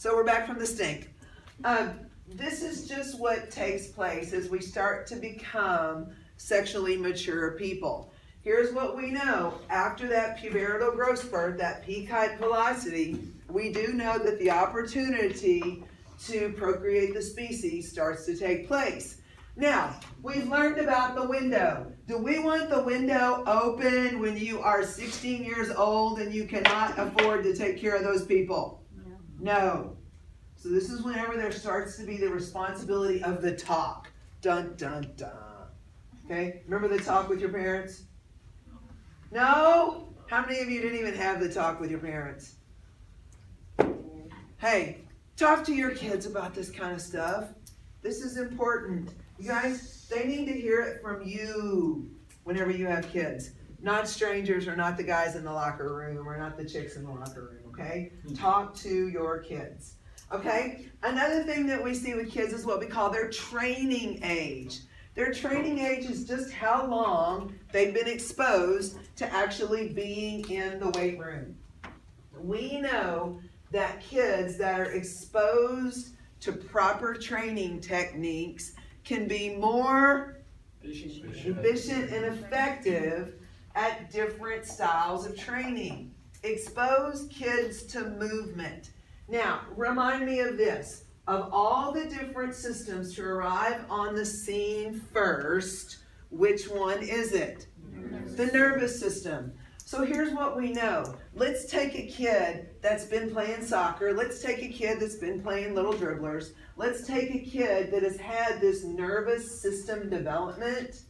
So we're back from the stink. This is just what takes place as we start to become sexually mature people. Here's what we know. After that pubertal growth spurt, that peak height velocity, we do know that the opportunity to procreate the species starts to take place. Now, we've learned about the window. Do we want the window open when you are 16 years old and you cannot afford to take care of those people? No. So this is whenever there starts to be the responsibility of the talk. Dun, dun, dun. Okay? Remember the talk with your parents? No? How many of you didn't even have the talk with your parents? Hey, talk to your kids about this kind of stuff. This is important. You guys, they need to hear it from you whenever you have kids. Not strangers, or not the guys in the locker room, or not the chicks in the locker room, okay? Talk to your kids, okay? Another thing that we see with kids is what we call their training age. Their training age is just how long they've been exposed to actually being in the weight room. We know that kids that are exposed to proper training techniques can be more efficient and effective at different styles of training. Expose kids to movement. Now, remind me of this. Of all the different systems to arrive on the scene first, which one is it? The nervous system. So here's what we know. Let's take a kid that's been playing soccer. Let's take a kid that's been playing little dribblers. Let's take a kid that has had this nervous system development,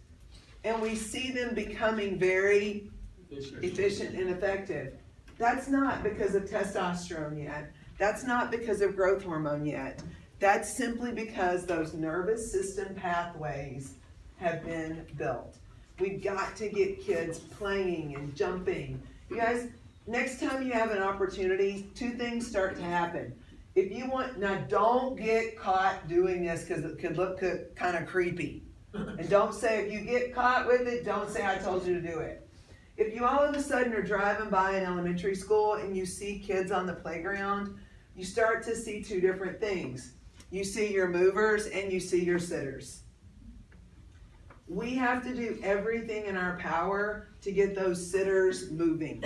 and we see them becoming very efficient and effective. That's not because of testosterone yet. That's not because of growth hormone yet. That's simply because those nervous system pathways have been built. We've got to get kids playing and jumping. You guys, next time you have an opportunity, two things start to happen. If you want, now don't get caught doing this because it could look kind of creepy. And don't say, if you get caught with it, don't say I told you to do it. If you all of a sudden are driving by an elementary school and you see kids on the playground, you start to see two different things. You see your movers and you see your sitters. We have to do everything in our power to get those sitters moving.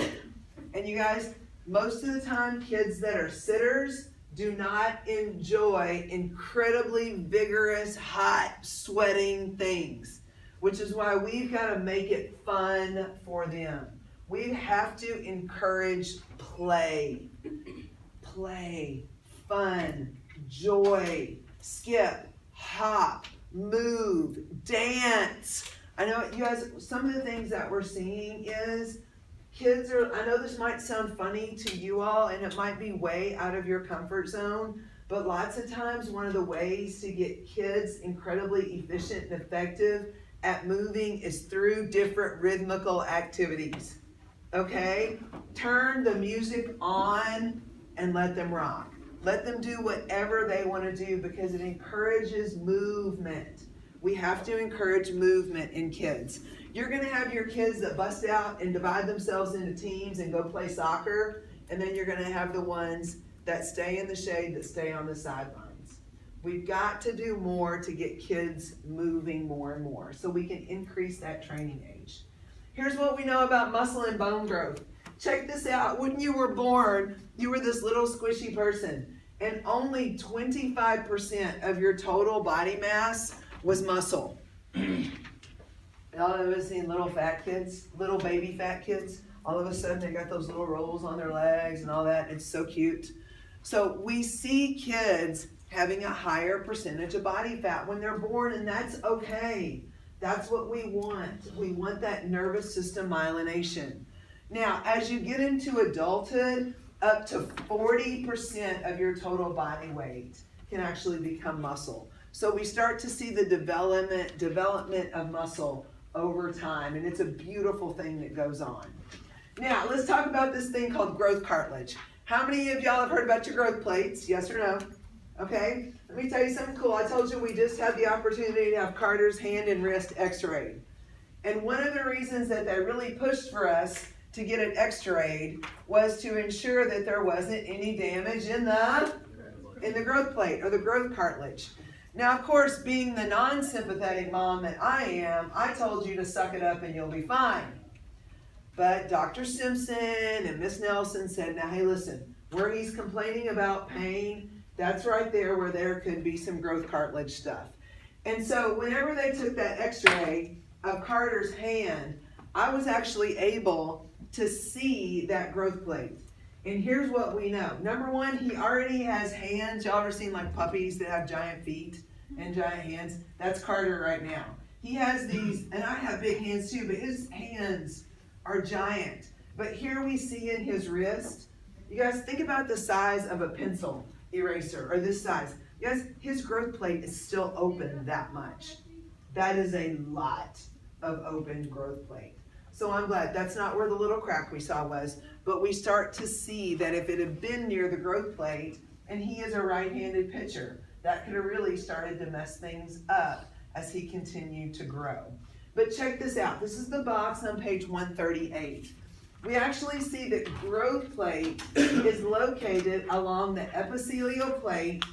And you guys, most of the time, kids that are sitters do not enjoy incredibly vigorous, hot, sweating things, which is why we've got to make it fun for them. We have to encourage play. Play, fun, joy, skip, hop, move, dance. I know you guys, some of the things that we're seeing is kids are, I know this might sound funny to you all and it might be way out of your comfort zone, but lots of times one of the ways to get kids incredibly efficient and effective at moving is through different rhythmical activities. Okay? Turn the music on and let them rock. Let them do whatever they want to do because it encourages movement. We have to encourage movement in kids. You're going to have your kids that bust out and divide themselves into teams and go play soccer, and then you're going to have the ones that stay in the shade, that stay on the sidelines. We've got to do more to get kids moving more and more so we can increase that training age. Here's what we know about muscle and bone growth. Check this out. When you were born, you were this little squishy person, and only 25% of your total body mass was muscle. Y'all ever seen little fat kids, little baby fat kids? All of a sudden they got those little rolls on their legs and all that. It's so cute. So we see kids having a higher percentage of body fat when they're born, and that's okay. That's what we want. We want that nervous system myelination. Now, as you get into adulthood, up to 40% of your total body weight can actually become muscle. So we start to see the development of muscle over time, and it's a beautiful thing that goes on. Now, let's talk about this thing called growth cartilage. How many of y'all have heard about your growth plates? Yes or no? Okay, let me tell you something cool. I told you we just had the opportunity to have Carter's hand and wrist x-rayed. And one of the reasons that they really pushed for us to get it x-rayed was to ensure that there wasn't any damage in the in the growth plate or the growth cartilage. Now, of course, being the non-sympathetic mom that I am, I told you to suck it up and you'll be fine. But Dr. Simpson and Miss Nelson said, now, hey, listen, where he's complaining about pain, that's right there where there could be some growth cartilage stuff. And so whenever they took that x-ray of Carter's hand, I was actually able to see that growth plate. And here's what we know. Number one, he already has hands. Y'all ever seen like puppies that have giant feet and giant hands? That's Carter right now. He has these, and I have big hands too, but his hands are giant. But here we see in his wrist, you guys think about the size of a pencil eraser, or this size. You guys, his growth plate is still open that much. That is a lot of open growth plate. So I'm glad that's not where the little crack we saw was, but we start to see that if it had been near the growth plate, and he is a right-handed pitcher, that could have really started to mess things up as he continued to grow. But check this out. This is the box on page 138. We actually see that growth plate is located along the epithelial plate,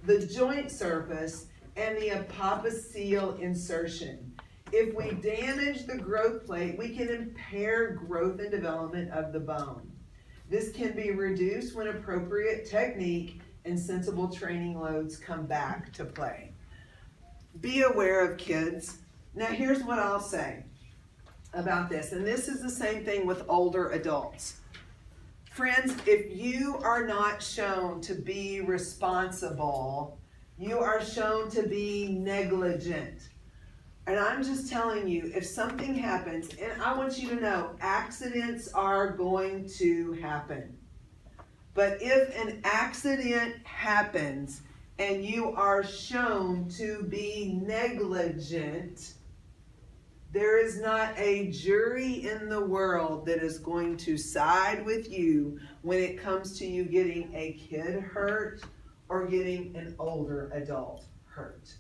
the joint surface, and the apophyseal insertion. If we damage the growth plate, we can impair growth and development of the bone. This can be reduced when appropriate technique and sensible training loads come back to play. Be aware of kids. Now here's what I'll say about this, and this is the same thing with older adults. Friends, if you are not shown to be responsible, you are shown to be negligent. And I'm just telling you, if something happens, and I want you to know, accidents are going to happen. But if an accident happens and you are shown to be negligent, there is not a jury in the world that is going to side with you when it comes to you getting a kid hurt or getting an older adult hurt.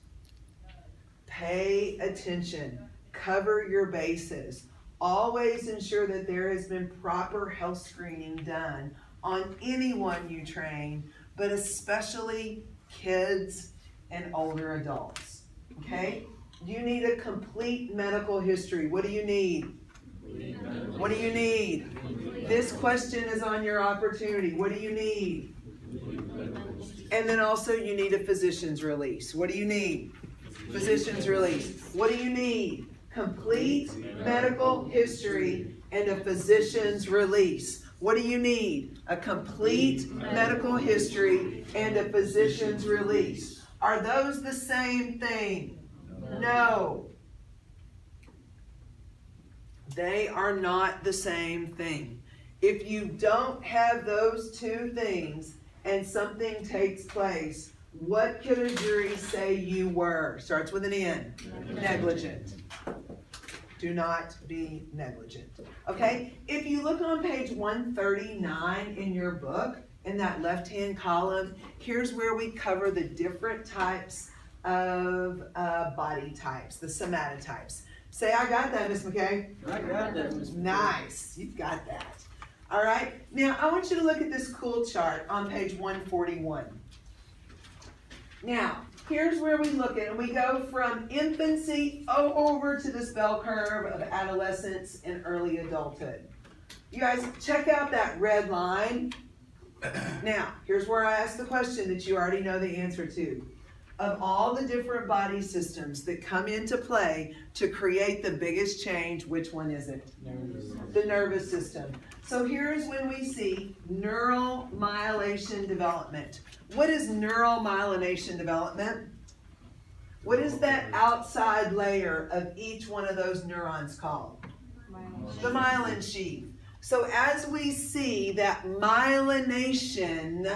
Pay attention. Cover your bases. Always ensure that there has been proper health screening done on anyone you train, but especially kids and older adults. Okay? You need a complete medical history. What do you need? What do you need? This question is on your opportunity. What do you need? And then also you need a physician's release. What do you need? Physician's release. What do you need? Complete medical history and a physician's release. What do you need? A complete medical history and a physician's release. Are those the same thing? No. They are not the same thing. If you don't have those two things and something takes place, what could a jury say you were? Starts with an N. Negligent. Do not be negligent. Okay? If you look on page 139 in your book, in that left-hand column, here's where we cover the different types of body types, the somatotypes. Say, I got that, Miss McKay. I got that, Miss McKay. Nice. You've got that. All right? Now, I want you to look at this cool chart on page 141. Now, here's where we look at, and we go from infancy over to this bell curve of adolescence and early adulthood. You guys, check out that red line. Now, here's where I ask the question that you already know the answer to. Of all the different body systems that come into play to create the biggest change, which one is it? The nervous system. So here's when we see neural myelation development. What is neural myelination development? What is that outside layer of each one of those neurons called? The myelin sheath. So as we see that myelination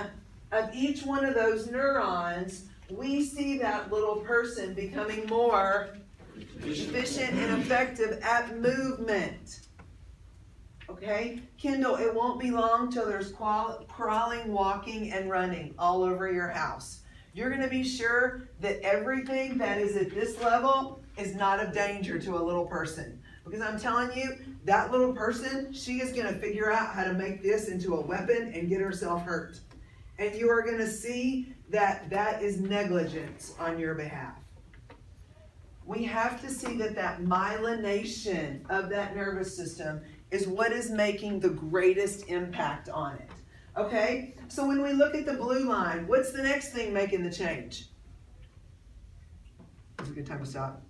of each one of those neurons, we see that little person becoming more efficient and effective at movement. Okay? Kendall, it won't be long till there's crawling, walking, and running all over your house. You're going to be sure that everything that is at this level is not of danger to a little person. Because I'm telling you, that little person, she is going to figure out how to make this into a weapon and get herself hurt. And you are going to see that that is negligence on your behalf. We have to see that that myelination of that nervous system is what is making the greatest impact on it. Okay? So when we look at the blue line, what's the next thing making the change? It's a good time to stop.